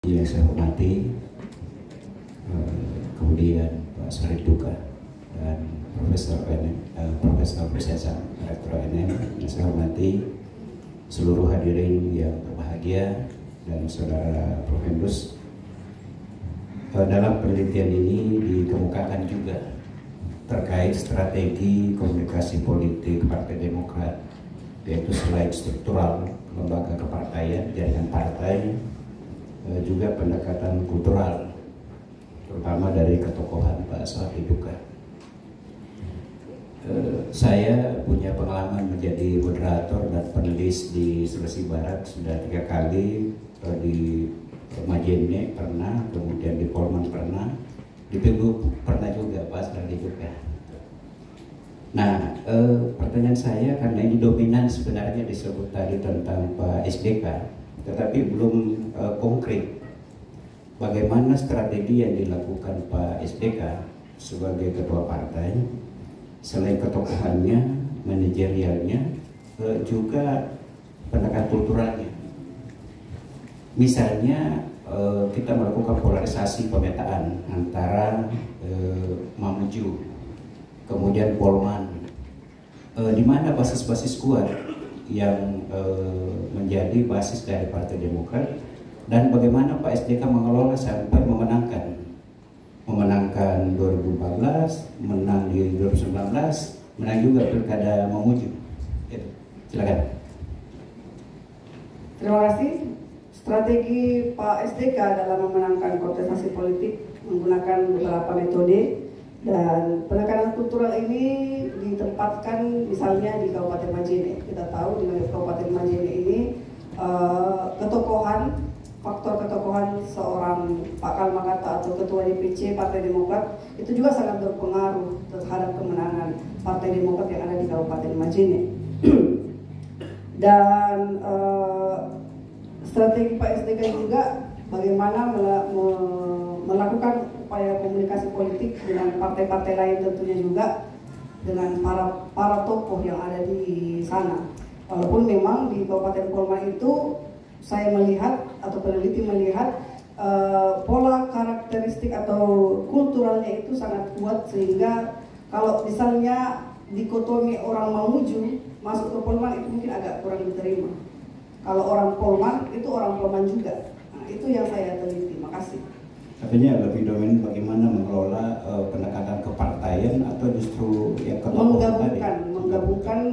Yang saya hormati, kemudian Pak Sarif Duka dan Profesor Presesa, Rektor NM, yang saya hormati seluruh hadirin yang berbahagia dan Saudara Profendus. Dalam penelitian ini dikemukakan juga terkait strategi komunikasi politik Partai Demokrat, yaitu selain struktural, lembaga kepartaian, jaringan partai, juga pendekatan kultural, terutama dari ketokohan Pak Sarif Duka. Saya punya pengalaman menjadi moderator dan penulis di Sulawesi Barat sudah 3 kali, di Majene pernah, kemudian di Polman pernah, di Pilgub pernah juga Pak Sarif Duka. Nah, pertanyaan saya, karena ini dominan sebenarnya disebut tadi tentang Pak SDK, tetapi belum konkret. Bagaimana strategi yang dilakukan Pak SDK sebagai ketua partai, selain ketokohannya, manajerialnya, juga pendekatan kulturalnya. Misalnya kita melakukan polarisasi pemetaan antara Mamuju, kemudian Polman, di mana basis-basis kuat yang menjadi basis dari Partai Demokrat, dan bagaimana Pak SDK mengelola sampai memenangkan 2014, menang di 2019, menang juga pilkada Mamuju. Silakan. Terima kasih. Strategi Pak SDK dalam memenangkan kontestasi politik menggunakan beberapa metode, dan pendekatan kultural ini ditempatkan misalnya di Kabupaten Majene. Kita tahu di Kabupaten Majene ini faktor ketokohan seorang Pak Kalmakata atau Ketua DPC Partai Demokrat itu juga sangat berpengaruh terhadap kemenangan Partai Demokrat yang ada di Kabupaten Majene. Dan strategi Pak SDK juga bagaimana melakukan upaya komunikasi politik dengan partai-partai lain, tentunya juga dengan para tokoh yang ada di sana. Walaupun memang di Kabupaten Polman itu saya melihat atau peneliti melihat pola karakteristik atau kulturalnya itu sangat kuat, sehingga kalau misalnya dikotomi orang Mamuju masuk ke Polman itu mungkin agak kurang diterima. Kalau orang Polman itu orang Polman juga. Nah, itu yang saya teliti. Makasih. Artinya lebih dominan bagaimana mengelola pendekatan kepartaian atau justru yang menggabungkan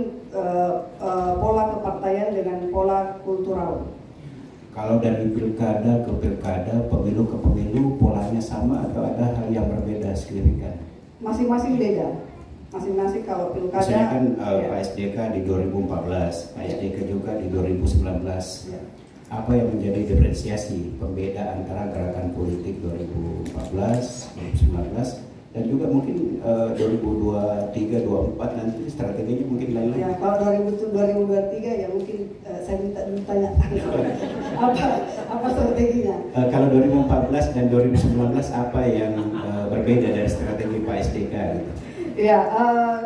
pola kepartaian dengan pola kultural. Kalau dari pilkada ke pilkada, pemilu ke pemilu, polanya sama atau ada hal yang berbeda signifikan? Masing-masing beda. Masing-masing kalau pilkada. Misalnya kan ya. Pak SDK di 2014, Pak SDK juga di 2019. Ya. Apa yang menjadi diferensiasi pembeda antara gerakan politik 2014, 2019, dan juga mungkin 2023, 2024 nanti strateginya mungkin lain-lain? Ya, kalau 2023 ya mungkin saya minta dulu tanya apa strateginya. Kalau 2014 dan 2019 apa yang berbeda dari strategi Pak SDK? Gitu? Ya,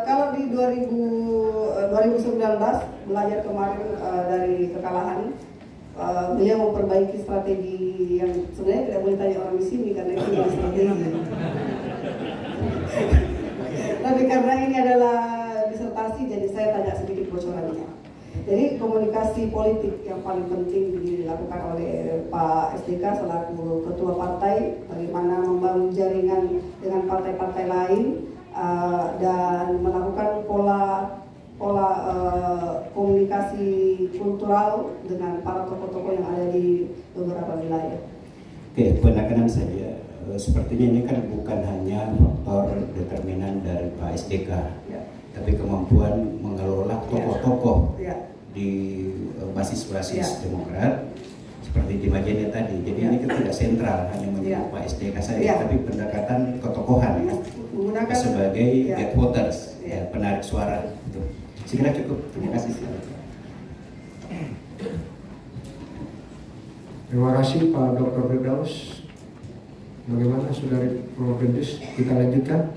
kalau di 2019 belajar kemarin dari kekalahan, beliau memperbaiki strategi yang sebenarnya tidak boleh tanya orang di sini karena itu adalah strategi. Tapi karena ini adalah disertasi, jadi saya tanya sedikit bocorannya. Jadi komunikasi politik yang paling penting dilakukan oleh Pak SDK selaku ketua partai, bagaimana membangun jaringan dengan partai-partai lain, dan melakukan pola komunikasi kultural dengan para tokoh-tokoh yang ada di beberapa wilayah. Oke, penekanan saja. Sepertinya ini kan bukan hanya faktor determinan dari Pak SDK, ya, tapi kemampuan mengelola tokoh-tokoh ya, di basis-basis Demokrat seperti di Majene tadi. Jadi ini kan tidak sentral hanya menjadi Pak SDK saja, tapi pendekatan ketokohan ya, sebagai get voters, ya, penarik suara. Gitu. Segera cukup. Terima kasih. Terima kasih Pak Dr. Firdaus. Bagaimana Saudari Profendus? Kita lanjutkan?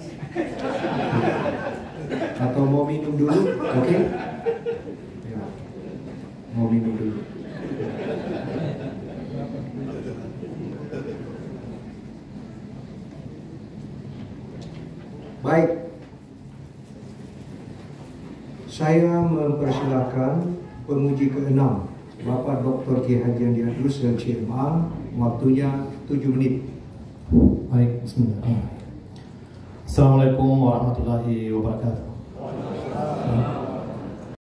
Atau mau minum dulu? Oke? Ya. Mau minum dulu. Baik, saya mempersilahkan penguji ke-6 Bapak Dr. Ki Haji Andi Adrus LCMA, waktunya 7 menit. Baik, bismillah. Assalamualaikum warahmatullahi wabarakatuh.